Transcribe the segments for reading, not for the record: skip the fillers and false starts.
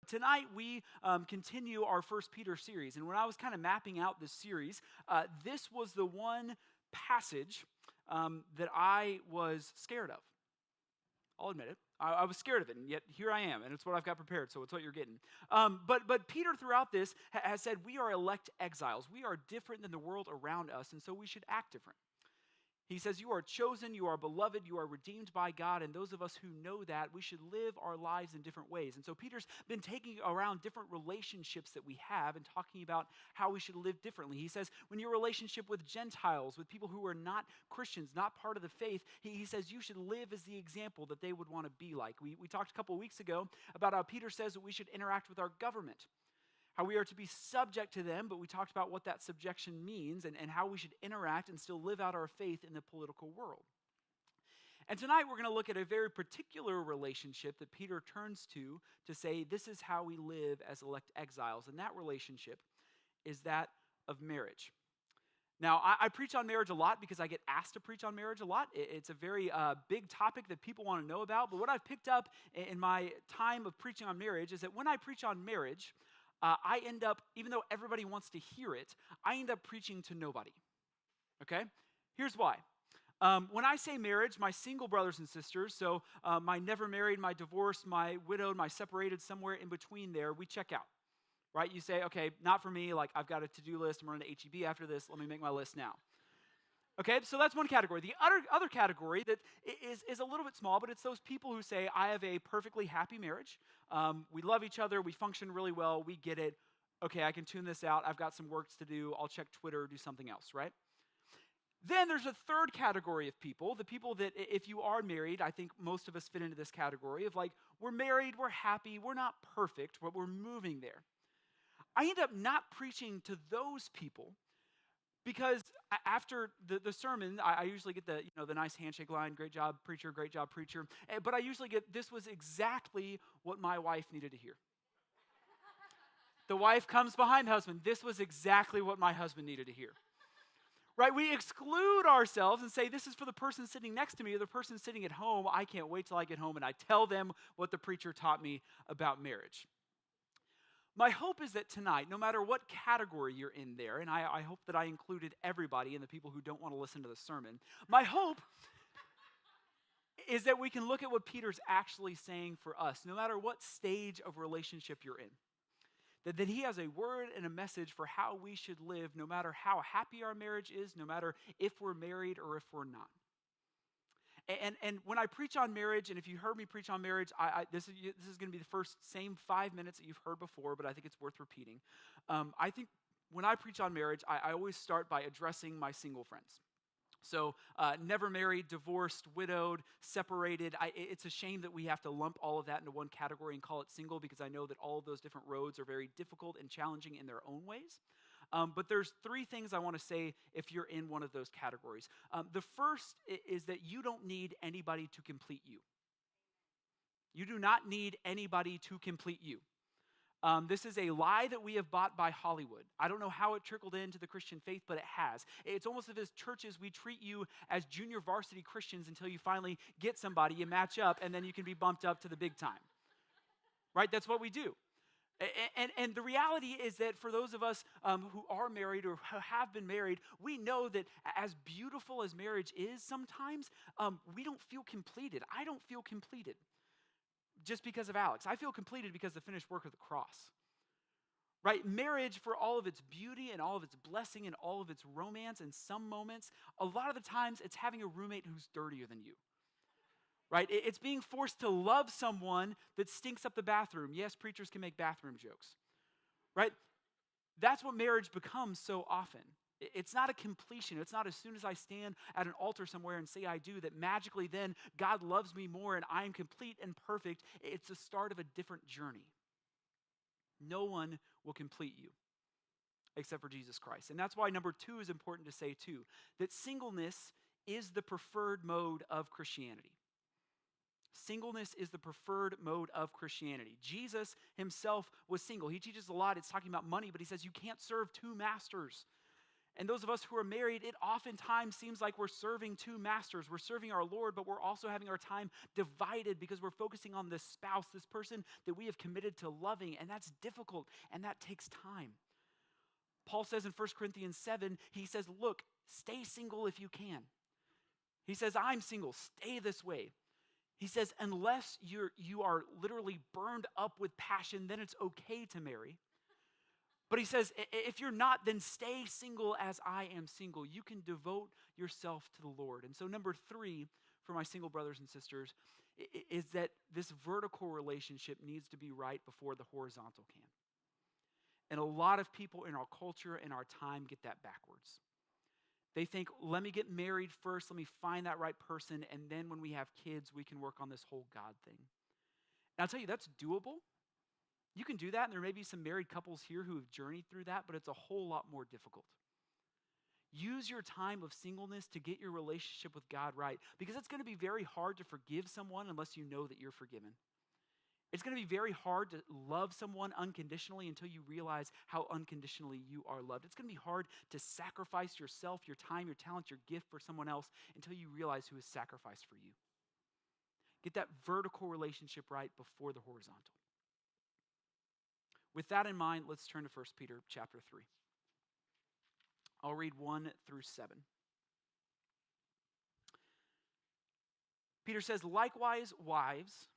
Tonight, we continue our First Peter series. And when I was kind of mapping out this series, this was the one passage that I was scared of. I'll admit it. I was scared of it, and yet here I am, and it's what I've got prepared, so it's what you're getting. But Peter, throughout this, has said we are elect exiles. We are different than the world around us, and so we should act different. He says, you are chosen, you are beloved, you are redeemed by God, and those of us who know that, we should live our lives in different ways. And so Peter's been taking around different relationships that we have and talking about how we should live differently. He says, when your relationship with Gentiles, with people who are not Christians, not part of the faith, he says you should live as the example that they would want to be like. We talked a couple of weeks ago about how Peter says that we should interact with our government, how we are to be subject to them, but we talked about what that subjection means and how we should interact and still live out our faith in the political world. And tonight we're going to look at a very particular relationship that Peter turns to say this is how we live as elect exiles, and that relationship is that of marriage. Now, I preach on marriage a lot because I get asked to preach on marriage a lot. It's a very big topic that people want to know about, but what I've picked up in my time of preaching on marriage is that when I preach on marriage, I end up, even though everybody wants to hear it, I end up preaching to nobody, okay? Here's why. When I say marriage, my single brothers and sisters, so my never married, my divorced, my widowed, my separated, somewhere in between there, we check out, right? You say, okay, not for me, like I've got a to-do list, I'm running to HEB after this, let me make my list now. Okay, so that's one category. The other category that is a little bit small, but it's those people who say, I have a perfectly happy marriage. We love each other. We function really well. We get it. Okay, I can tune this out. I've got some work to do. I'll check Twitter, do something else, right? Then there's a third category of people, the people that if you are married, I think most of us fit into this category of like, we're married, we're happy, we're not perfect, but we're moving there. I end up not preaching to those people because after the sermon, I usually get the nice handshake line, great job, preacher, but I usually get, this was exactly what my wife needed to hear. The wife comes behind the husband, this was exactly what my husband needed to hear. Right, we exclude ourselves and say, this is for the person sitting next to me or the person sitting at home. I can't wait till I get home and I tell them what the preacher taught me about marriage. My hope is that tonight, no matter what category you're in there, and I hope that I included everybody and the people who don't want to listen to the sermon, my hope is that we can look at what Peter's actually saying for us, no matter what stage of relationship you're in. That he has a word and a message for how we should live, no matter how happy our marriage is, no matter if we're married or if we're not. And when I preach on marriage, and if you heard me preach on marriage, this is going to be the same 5 minutes that you've heard before, but I think it's worth repeating. I think when I preach on marriage, I always start by addressing my single friends. So never married, divorced, widowed, separated. It's a shame that we have to lump all of that into one category and call it single because I know that all of those different roads are very difficult and challenging in their own ways. But there's 3 things I want to say if you're in one of those categories. The first is that you don't need anybody to complete you. You do not need anybody to complete you. This is a lie that we have bought by Hollywood. I don't know how it trickled into the Christian faith, but it has. It's almost as if churches, we treat you as junior varsity Christians until you finally get somebody, you match up, and then you can be bumped up to the big time. Right? That's what we do. And the reality is that for those of us who are married or have been married, we know that as beautiful as marriage is sometimes, we don't feel completed. I don't feel completed just because of Alex. I feel completed because of the finished work of the cross. Right? Marriage, for all of its beauty and all of its blessing and all of its romance in some moments, a lot of the times it's having a roommate who's dirtier than you. Right? It's being forced to love someone that stinks up the bathroom. Yes, preachers can make bathroom jokes. Right? That's what marriage becomes so often. It's not a completion. It's not as soon as I stand at an altar somewhere and say I do that magically then God loves me more and I'm complete and perfect. It's the start of a different journey. No one will complete you except for Jesus Christ. And that's why number 2 is important to say too, that singleness is the preferred mode of Christianity. Singleness is the preferred mode of Christianity. Jesus himself was single. He teaches a lot. It's talking about money, but he says you can't serve 2 masters. And those of us who are married, it oftentimes seems like we're serving two masters. We're serving our Lord, but we're also having our time divided because we're focusing on this spouse, this person that we have committed to loving, and that's difficult, and that takes time. Paul says in 1 Corinthians 7, he says, look, stay single if you can. He says, I'm single, stay this way. He says, unless you are literally burned up with passion, then it's okay to marry. But he says, if you're not, then stay single as I am single. You can devote yourself to the Lord. And so number 3 for my single brothers and sisters is that this vertical relationship needs to be right before the horizontal can. And a lot of people in our culture and our time get that backwards. They think, let me get married first, let me find that right person, and then when we have kids, we can work on this whole God thing. And I'll tell you, that's doable. You can do that, and there may be some married couples here who have journeyed through that, but it's a whole lot more difficult. Use your time of singleness to get your relationship with God right, because it's going to be very hard to forgive someone unless you know that you're forgiven. It's going to be very hard to love someone unconditionally until you realize how unconditionally you are loved. It's going to be hard to sacrifice yourself, your time, your talent, your gift for someone else until you realize who has sacrificed for you. Get that vertical relationship right before the horizontal. With that in mind, let's turn to 1 Peter chapter 3. I'll read 1 through 7. Peter says, likewise, wives,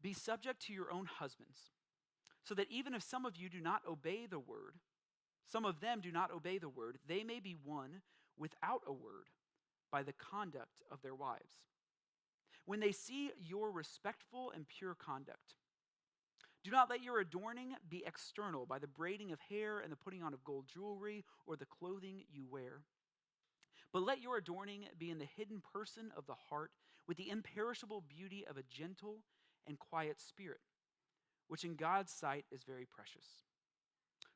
be subject to your own husbands, so that even if some of you do not obey the word, some of them do not obey the word, they may be won without a word by the conduct of their wives. When they see your respectful and pure conduct, do not let your adorning be external by the braiding of hair and the putting on of gold jewelry or the clothing you wear. But let your adorning be in the hidden person of the heart with the imperishable beauty of a gentle and quiet spirit, which in God's sight is very precious.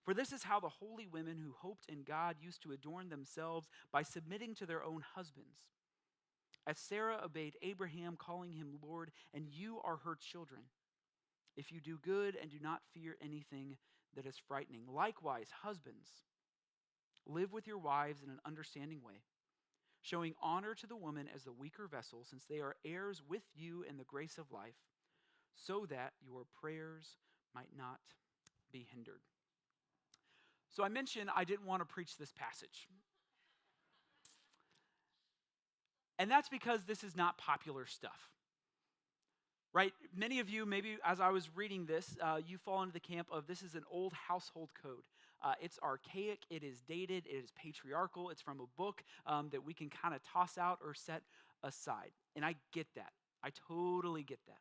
For this is how the holy women who hoped in God used to adorn themselves by submitting to their own husbands. As Sarah obeyed Abraham, calling him Lord, and you are her children, if you do good and do not fear anything that is frightening. Likewise, husbands, live with your wives in an understanding way, showing honor to the woman as the weaker vessel, since they are heirs with you in the grace of life, so that your prayers might not be hindered. So I mentioned I didn't want to preach this passage. And that's because this is not popular stuff. Right? Many of you, maybe as I was reading this, you fall into the camp of this is an old household code. It's archaic, it is dated, it is patriarchal, it's from a book that we can kind of toss out or set aside. And I get that. I totally get that.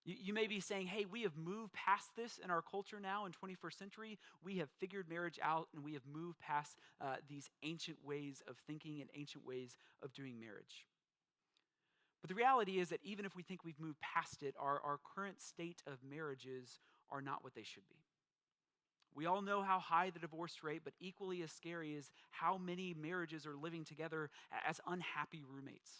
You may be saying, hey, we have moved past this in our culture now in 21st century. We have figured marriage out and we have moved past these ancient ways of thinking and ancient ways of doing marriage. But the reality is that even if we think we've moved past it, our current state of marriages are not what they should be. We all know how high the divorce rate, but equally as scary is how many marriages are living together as unhappy roommates.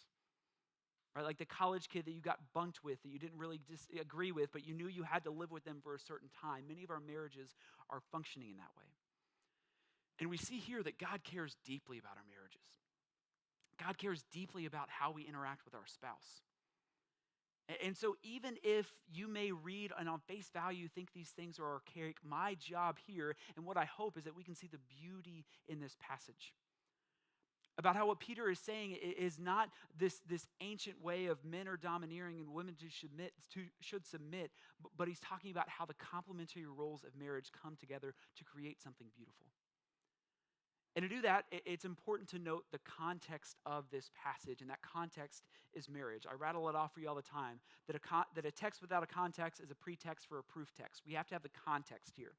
Right? Like the college kid that you got bunked with, that you didn't really agree with, but you knew you had to live with them for a certain time. Many of our marriages are functioning in that way. And we see here that God cares deeply about our marriages. God cares deeply about how we interact with our spouse. And so even if you may read and on face value think these things are archaic, my job here and what I hope is that we can see the beauty in this passage. About how what Peter is saying is not this ancient way of men are domineering and women should submit, but he's talking about how the complementary roles of marriage come together to create something beautiful. And to do that, it's important to note the context of this passage, and that context is marriage. I rattle it off for you all the time, that a text without a context is a pretext for a proof text. We have to have the context here.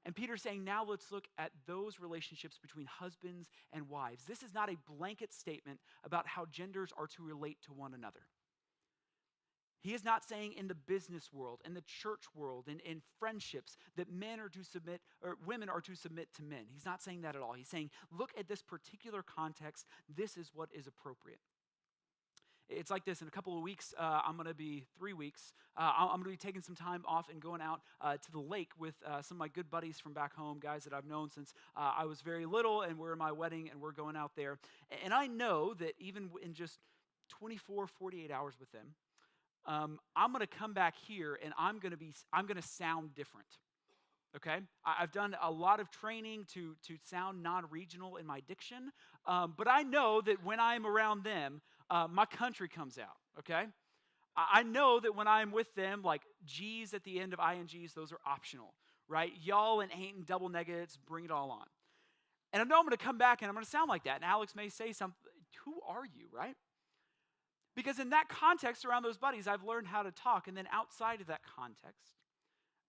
And Peter's saying, now let's look at those relationships between husbands and wives. This is not a blanket statement about how genders are to relate to one another. He is not saying in the business world, in the church world, in friendships that men are to submit or women are to submit to men. He's not saying that at all. He's saying, look at this particular context. This is what is appropriate. It's like this. In a couple of weeks, I'm going to be 3 weeks. I'm going to be taking some time off and going out to the lake with some of my good buddies from back home, guys that I've known since I was very little, and we're in my wedding, and we're going out there. And I know that even in just 24, 48 hours with them, I'm going to come back here, and I'm going to sound different. Okay, I've done a lot of training to sound non-regional in my diction, but I know that when I'm around them, my country comes out. Okay, I know that when I'm with them, like G's at the end of ings, those are optional, right? Y'all and ain't and double negatives, bring it all on. And I know I'm going to come back and I'm going to sound like that. And Alex may say something. Who are you, right? Because in that context around those buddies, I've learned how to talk, and then outside of that context,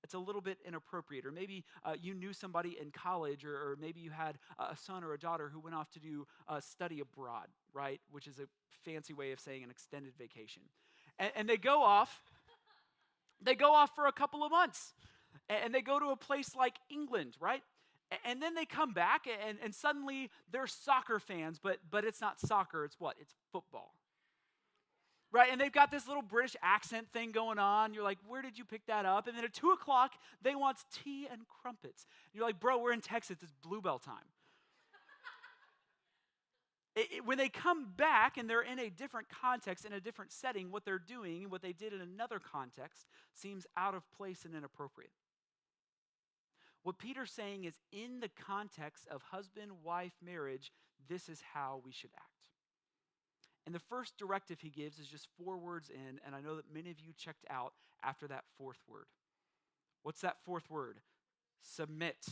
it's a little bit inappropriate. Or maybe you knew somebody in college, or maybe you had a son or a daughter who went off to do study abroad, right? Which is a fancy way of saying an extended vacation. And they go off for a couple of months. And they go to a place like England, right? And then they come back, and suddenly they're soccer fans, but it's not soccer, it's what? It's football. Right, and they've got this little British accent thing going on. You're like, where did you pick that up? And then at 2 o'clock, they want tea and crumpets. And you're like, bro, we're in Texas. It's Bluebell time. When they come back and they're in a different context, in a different setting, what they're doing, what they did in another context, seems out of place and inappropriate. What Peter's saying is, in the context of husband-wife marriage, this is how we should act. And the first directive he gives is just 4 words in, and I know that many of you checked out after that 4th word. What's that 4th word? Submit.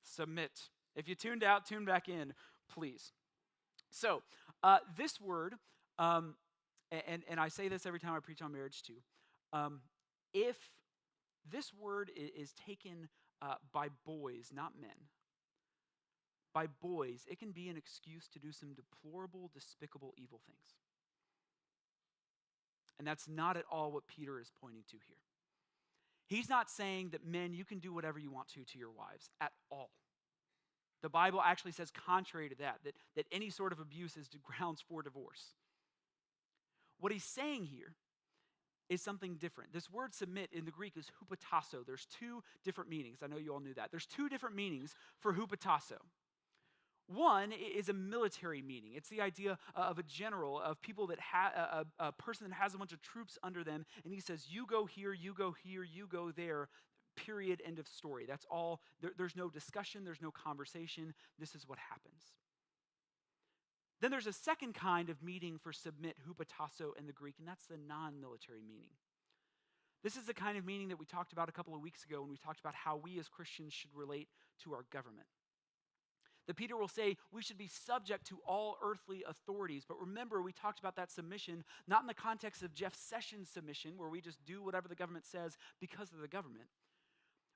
Submit. If you tuned out, tune back in, please. So, this word, and I say this every time I preach on marriage too, if this word is taken by boys, not men, by boys, it can be an excuse to do some deplorable, despicable, evil things. And that's not at all what Peter is pointing to here. He's not saying that men, you can do whatever you want to your wives at all. The Bible actually says contrary to that any sort of abuse is grounds for divorce. What he's saying here is something different. This word submit in the Greek is hupotasso. There's 2 different meanings. I know you all knew that. There's 2 different meanings for hupotasso. One is a military meaning. It's the idea of a general, of people that a person that has a bunch of troops under them, and he says, you go here, you go here, you go there, period, end of story. That's all. There's no discussion, there's no conversation. This is what happens. Then there's a second kind of meaning for submit, hupotasso in the Greek, and that's the non-military meaning. This is the kind of meaning that we talked about a couple of weeks ago when we talked about how we as Christians should relate to our government. That Peter will say we should be subject to all earthly authorities. But remember, we talked about that submission, not in the context of Jeff Sessions' submission, where we just do whatever the government says because of the government.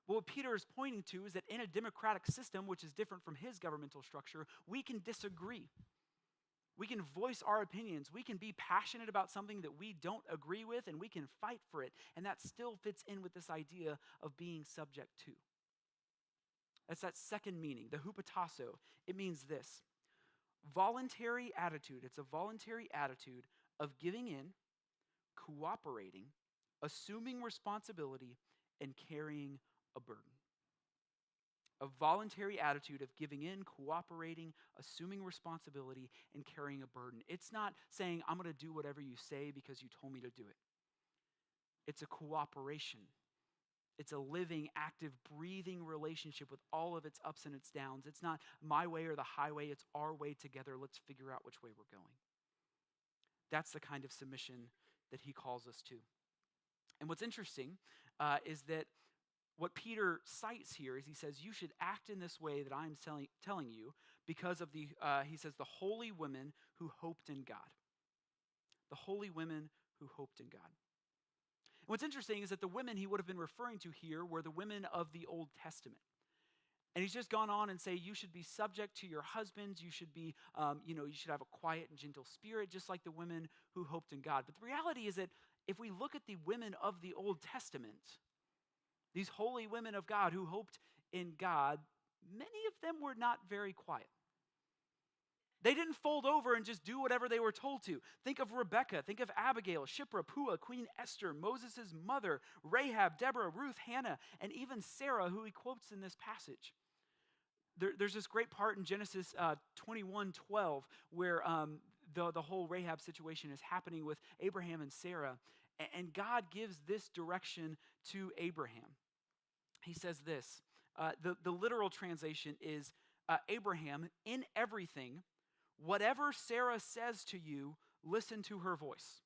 But what Peter is pointing to is that in a democratic system, which is different from his governmental structure, we can disagree. We can voice our opinions. We can be passionate about something that we don't agree with, and we can fight for it. And that still fits in with this idea of being subject to. That's that second meaning, the hupotasso. It means this: voluntary attitude. It's a voluntary attitude of giving in, cooperating, assuming responsibility, and carrying a burden. A voluntary attitude of giving in, cooperating, assuming responsibility, and carrying a burden. It's not saying, I'm going to do whatever you say because you told me to do it. It's a cooperation. It's a living, active, breathing relationship with all of its ups and its downs. It's not my way or the highway. It's our way together. Let's figure out which way we're going. That's the kind of submission that he calls us to. And what's interesting is that what Peter cites here is he says, you should act in this way that I'm telling you because of he says, the holy women who hoped in God. The holy women who hoped in God. What's interesting is that the women he would have been referring to here were the women of the Old Testament. And he's just gone on and say, you should be subject to your husbands. You should be, you should have a quiet and gentle spirit, just like the women who hoped in God. But the reality is that if we look at the women of the Old Testament, these holy women of God who hoped in God, many of them were not very quiet. They didn't fold over and just do whatever they were told to. Think of Rebecca, think of Abigail, Shipra, Puah, Queen Esther, Moses' mother, Rahab, Deborah, Ruth, Hannah, and even Sarah, who he quotes in this passage. There's this great part in Genesis 21:12 where the whole Rahab situation is happening with Abraham and Sarah. And God gives this direction to Abraham. He says this. The literal translation is, Abraham, in everything, whatever Sarah says to you, listen to her voice.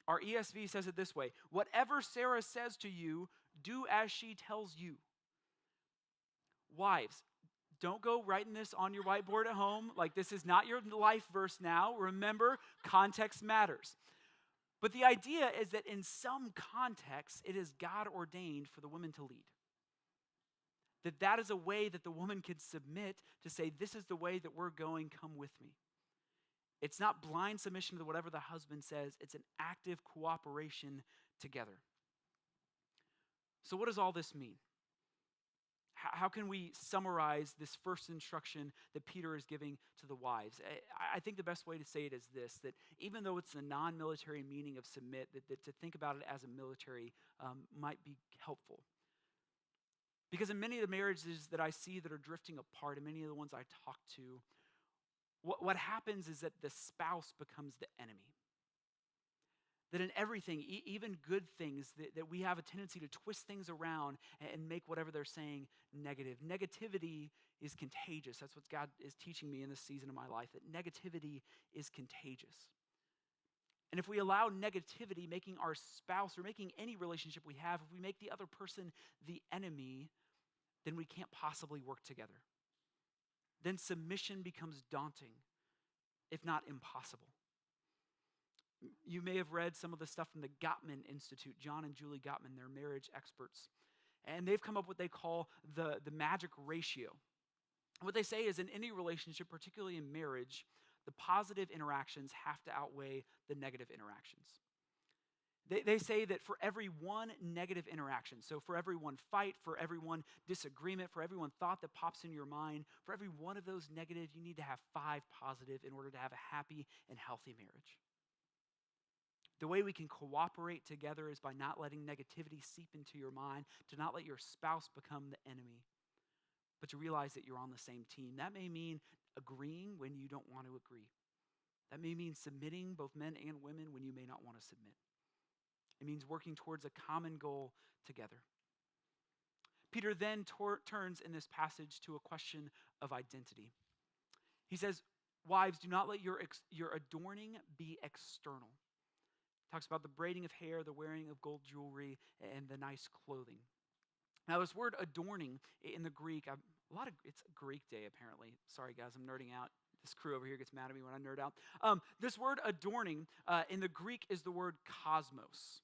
Our ESV says it this way: whatever Sarah says to you, do as she tells you. Wives, don't go writing this on your whiteboard at home. Like, this is not your life verse now. Remember, context matters. But the idea is that in some contexts, it is God ordained for the woman to lead. That is a way that the woman can submit to say, this is the way that we're going, come with me. It's not blind submission to whatever the husband says. It's an active cooperation together. So what does all this mean? How can we summarize this first instruction that Peter is giving to the wives? I think the best way to say it is this, that even though it's the non-military meaning of submit, that to think about it as a military might be helpful. Because in many of the marriages that I see that are drifting apart, and many of the ones I talk to, what happens is that the spouse becomes the enemy. That in everything, even good things, that we have a tendency to twist things around and make whatever they're saying negative. Negativity is contagious. That's what God is teaching me in this season of my life, that negativity is contagious. And if we allow negativity, making our spouse or making any relationship we have, if we make the other person the enemy, then we can't possibly work together. Then submission becomes daunting, if not impossible. You may have read some of the stuff from the Gottman Institute. John and Julie Gottman, they're marriage experts. And they've come up with what they call the magic ratio. What they say is in any relationship, particularly in marriage, the positive interactions have to outweigh the negative interactions. They say that for every one negative interaction, so for every one fight, for every one disagreement, for every one thought that pops in your mind, for every one of those negative, you need to have 5 positive in order to have a happy and healthy marriage. The way we can cooperate together is by not letting negativity seep into your mind, to not let your spouse become the enemy, but to realize that you're on the same team. That may mean agreeing when you don't want to agree. That may mean submitting, both men and women, when you may not want to submit. It means working towards a common goal together. Peter then turns in this passage to a question of identity. He says, wives, do not let your adorning be external. Talks about the braiding of hair, the wearing of gold jewelry, and the nice clothing. Now, this word adorning in the Greek, it's Greek day apparently. Sorry guys, I'm nerding out. This crew over here gets mad at me when I nerd out. This word adorning in the Greek is the word cosmos.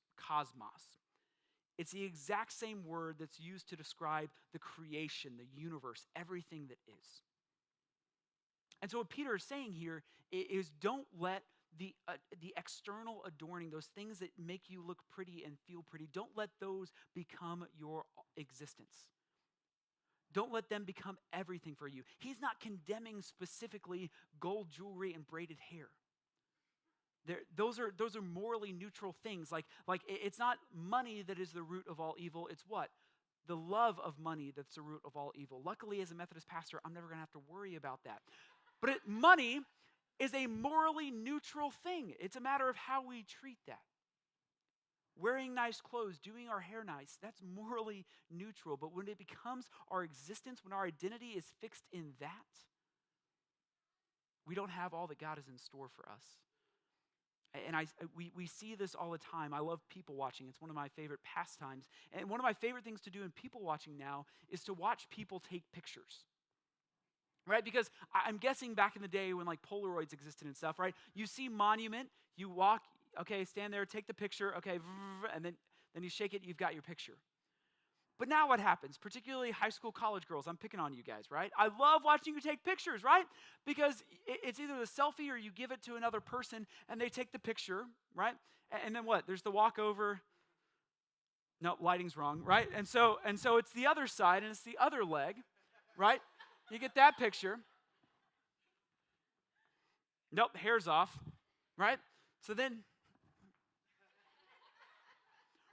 It's the exact same word that's used to describe the creation, the universe, everything that is. And so what Peter is saying here is don't let the external adorning, those things that make you look pretty and feel pretty, don't let those become your existence. Don't let them become everything for you. He's not condemning specifically gold jewelry and braided hair. Those are morally neutral things. Like it's not money that is the root of all evil. It's what? The love of money that's the root of all evil. Luckily, as a Methodist pastor, I'm never going to have to worry about that. But money is a morally neutral thing. It's a matter of how we treat that. Wearing nice clothes, doing our hair nice, that's morally neutral. But when it becomes our existence, when our identity is fixed in that, we don't have all that God has in store for us. And we see this all the time. I love people watching. It's one of my favorite pastimes. And one of my favorite things to do in people watching now is to watch people take pictures. Right? Because I'm guessing back in the day when like Polaroids existed and stuff, right? You see monument, you walk, okay, stand there, take the picture, okay, and then you shake it, you've got your picture. But now what happens, particularly high school, college girls, I'm picking on you guys, right? I love watching you take pictures, right? Because it's either the selfie or you give it to another person and they take the picture, right? And then what? There's the walk over. No, lighting's wrong, right? And so it's the other side and it's the other leg, right? You get that picture. Nope, hair's off, right? So then,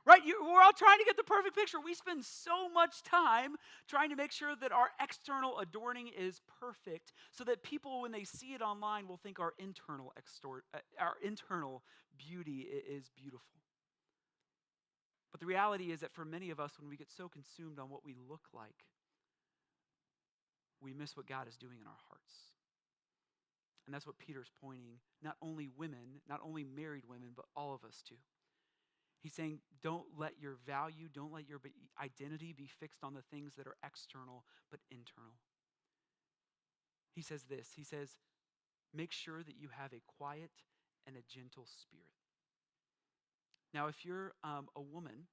right, we're all trying to get the perfect picture. We spend so much time trying to make sure that our external adorning is perfect so that people, when they see it online, will think our internal beauty is beautiful. But the reality is that for many of us, when we get so consumed on what we look like, we miss what God is doing in our hearts. And that's what Peter's pointing, not only women, not only married women, but all of us to. He's saying, don't let your value, don't let your identity be fixed on the things that are external, but internal. He says this, he says, make sure that you have a quiet and a gentle spirit. Now, if you're a woman,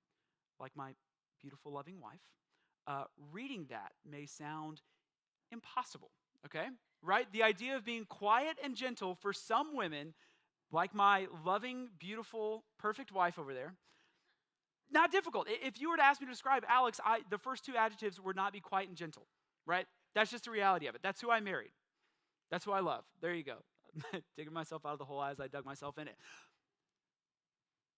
like my beautiful, loving wife, reading that may sound impossible, okay? Right? The idea of being quiet and gentle for some women, like my loving, beautiful, perfect wife over there, not difficult. If you were to ask me to describe Alex, the first two adjectives would not be quiet and gentle, right? That's just the reality of it. That's who I married. That's who I love. There you go. Digging myself out of the hole as I dug myself in it.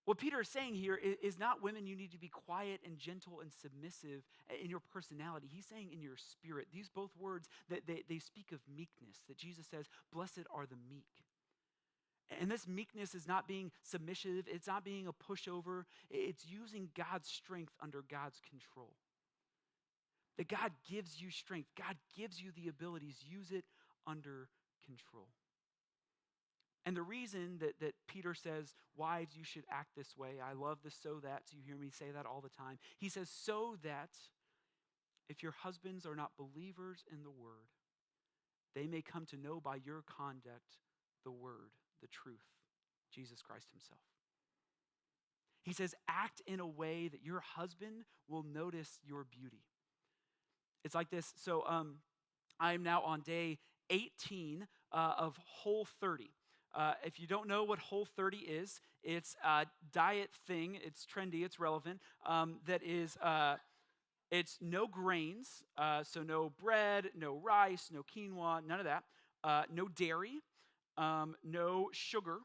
What Peter is saying here is not women, you need to be quiet and gentle and submissive in your personality. He's saying in your spirit. These both words, that they speak of meekness, that Jesus says, blessed are the meek. And this meekness is not being submissive. It's not being a pushover. It's using God's strength under God's control. That God gives you strength. God gives you the abilities. Use it under control. And the reason that Peter says, wives, you should act this way. I love the so that. So you hear me say that all the time. He says, so that if your husbands are not believers in the word, they may come to know by your conduct the word, the truth, Jesus Christ himself. He says, act in a way that your husband will notice your beauty. It's like this. So I am now on day 18 of Whole 30. If you don't know what Whole 30 is, it's a diet thing. It's trendy. It's relevant. That is, it's no grains. So no bread, no rice, no quinoa, none of that. No dairy, no sugar,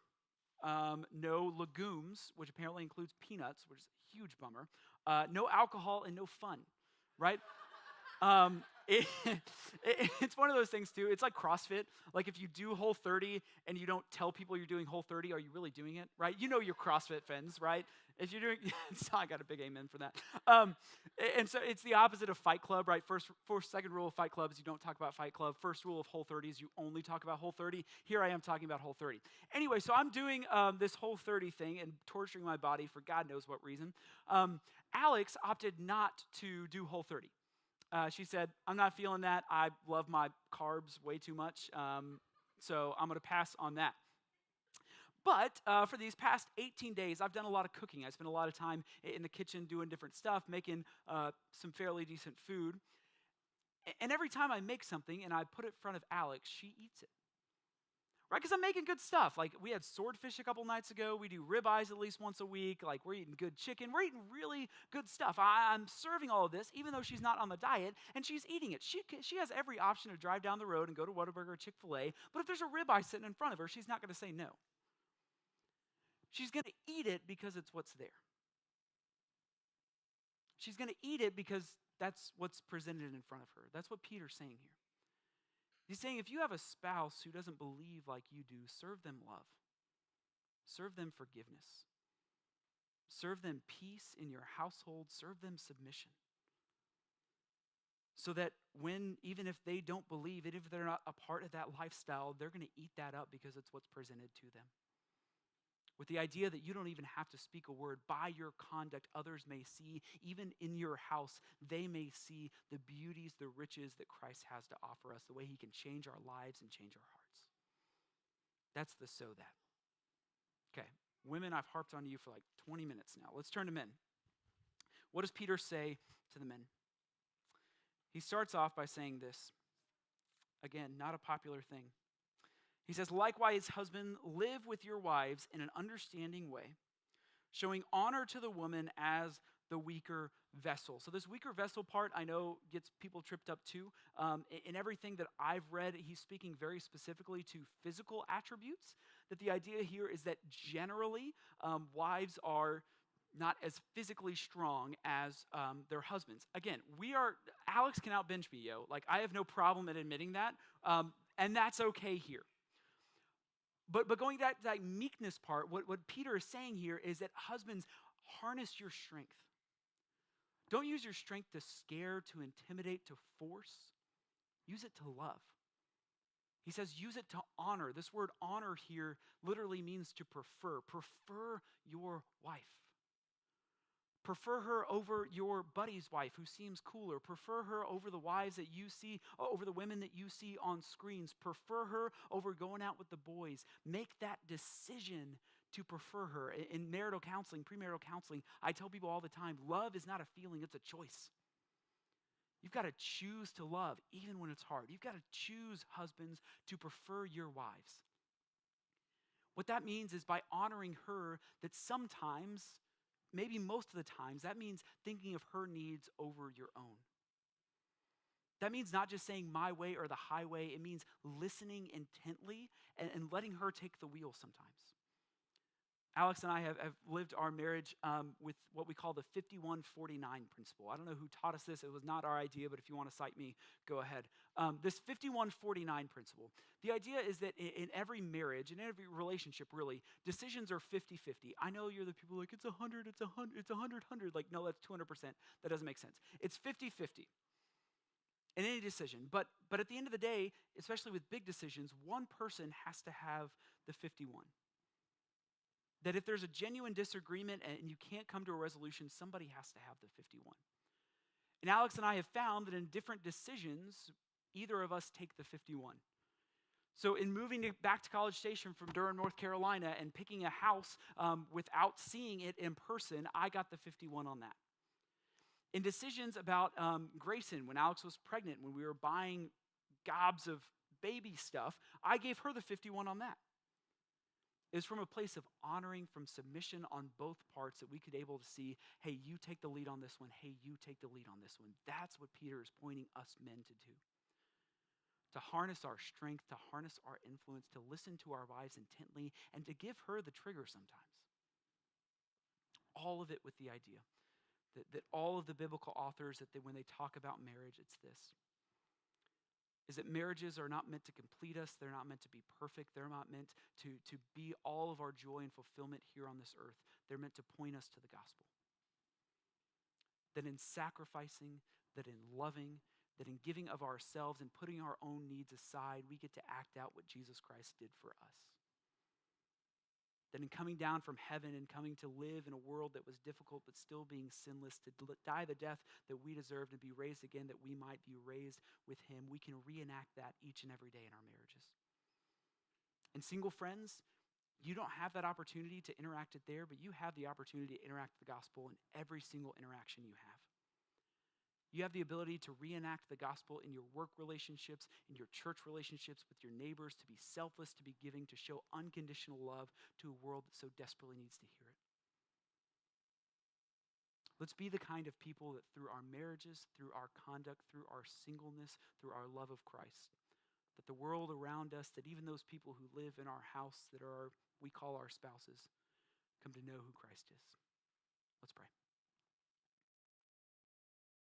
no legumes, which apparently includes peanuts, which is a huge bummer. No alcohol and no fun, right? It's one of those things too. It's like CrossFit. Like if you do Whole 30 and you don't tell people you're doing Whole 30, are you really doing it, right? You know your CrossFit friends, right? If you're doing, I got a big amen for that. And so it's the opposite of Fight Club, right? Second rule of Fight Club is you don't talk about Fight Club. First rule of Whole 30 is you only talk about Whole 30. Here I am talking about Whole 30. Anyway, so I'm doing this Whole 30 thing and torturing my body for God knows what reason. Alex opted not to do Whole 30. She said, I'm not feeling that. I love my carbs way too much, so I'm going to pass on that. But for these past 18 days, I've done a lot of cooking. I spent a lot of time in the kitchen doing different stuff, making some fairly decent food. And every time I make something and I put it in front of Alex, she eats it. Right, because I'm making good stuff. Like we had swordfish a couple nights ago. We do ribeyes at least once a week. Like we're eating good chicken. We're eating really good stuff. I'm serving all of this, even though she's not on the diet, and she's eating it. She has every option to drive down the road and go to Whataburger or Chick-fil-A, but if there's a ribeye sitting in front of her, she's not going to say no. She's going to eat it because it's what's there. She's going to eat it because that's what's presented in front of her. That's what Peter's saying here. He's saying if you have a spouse who doesn't believe like you do, serve them love. Serve them forgiveness. Serve them peace in your household. Serve them submission. So that even if they don't believe it, if they're not a part of that lifestyle, they're going to eat that up because it's what's presented to them. With the idea that you don't even have to speak a word. By your conduct, others may see, even in your house, they may see the beauties, the riches that Christ has to offer us, the way he can change our lives and change our hearts. That's the so that. Okay, women, I've harped on you for like 20 minutes now. Let's turn to men. What does Peter say to the men? He starts off by saying this. Again, not a popular thing. He says, likewise, husband, live with your wives in an understanding way, showing honor to the woman as the weaker vessel. So this weaker vessel part, I know, gets people tripped up too. In everything that I've read, he's speaking very specifically to physical attributes. That the idea here is that generally, wives are not as physically strong as their husbands. Again, Alex can outbench me, yo. Like, I have no problem in admitting that, and that's okay here. But going back to that meekness part, what Peter is saying here is that husbands, harness your strength. Don't use your strength to scare, to intimidate, to force. Use it to love. He says use it to honor. This word honor here literally means to prefer. Prefer your wife. Prefer her over your buddy's wife who seems cooler. Prefer her over the wives that you see, over the women that you see on screens. Prefer her over going out with the boys. Make that decision to prefer her. In marital counseling, premarital counseling, I tell people all the time, love is not a feeling, it's a choice. You've got to choose to love even when it's hard. You've got to choose, husbands, to prefer your wives. What that means is by honoring her, that sometimes, maybe most of the times, that means thinking of her needs over your own. That means not just saying my way or the highway. It means listening intently and letting her take the wheel sometimes. Alex and I have lived our marriage with what we call the 51-49 principle. I don't know who taught us this. It was not our idea, but if you want to cite me, go ahead. This 51-49 principle. The idea is that in every marriage, in every relationship really, decisions are 50-50. I know you're the people like, it's 100, it's 100, it's 100, 100. Like, no, that's 200%. That doesn't make sense. It's 50-50 in any decision. But at the end of the day, especially with big decisions, one person has to have the 51. That if there's a genuine disagreement and you can't come to a resolution, somebody has to have the 51. And Alex and I have found that in different decisions, either of us take the 51. So in moving back to College Station from Durham, North Carolina, and picking a house without seeing it in person, I got the 51 on that. In decisions about Grayson, when Alex was pregnant, when we were buying gobs of baby stuff, I gave her the 51 on that. It was from a place of honoring, from submission on both parts, that we could able to see, hey, you take the lead on this one. Hey, you take the lead on this one. That's what Peter is pointing us men to do. To harness our strength, to harness our influence, to listen to our wives intently, and to give her the trigger sometimes. All of it with the idea that all of the biblical authors, when they talk about marriage, it's this. Is that marriages are not meant to complete us. They're not meant to be perfect. They're not meant to be all of our joy and fulfillment here on this earth. They're meant to point us to the gospel. That in sacrificing, that in loving, that in giving of ourselves and putting our own needs aside, we get to act out what Jesus Christ did for us. That in coming down from heaven and coming to live in a world that was difficult but still being sinless, to die the death that we deserved and be raised again that we might be raised with him, we can reenact that each and every day in our marriages. And single friends, you don't have that opportunity to interact it there, but you have the opportunity to interact the gospel in every single interaction you have. You have the ability to reenact the gospel in your work relationships, in your church relationships, with your neighbors, to be selfless, to be giving, to show unconditional love to a world that so desperately needs to hear it. Let's be the kind of people that through our marriages, through our conduct, through our singleness, through our love of Christ, that the world around us, that even those people who live in our house that we call our spouses, come to know who Christ is. Let's pray.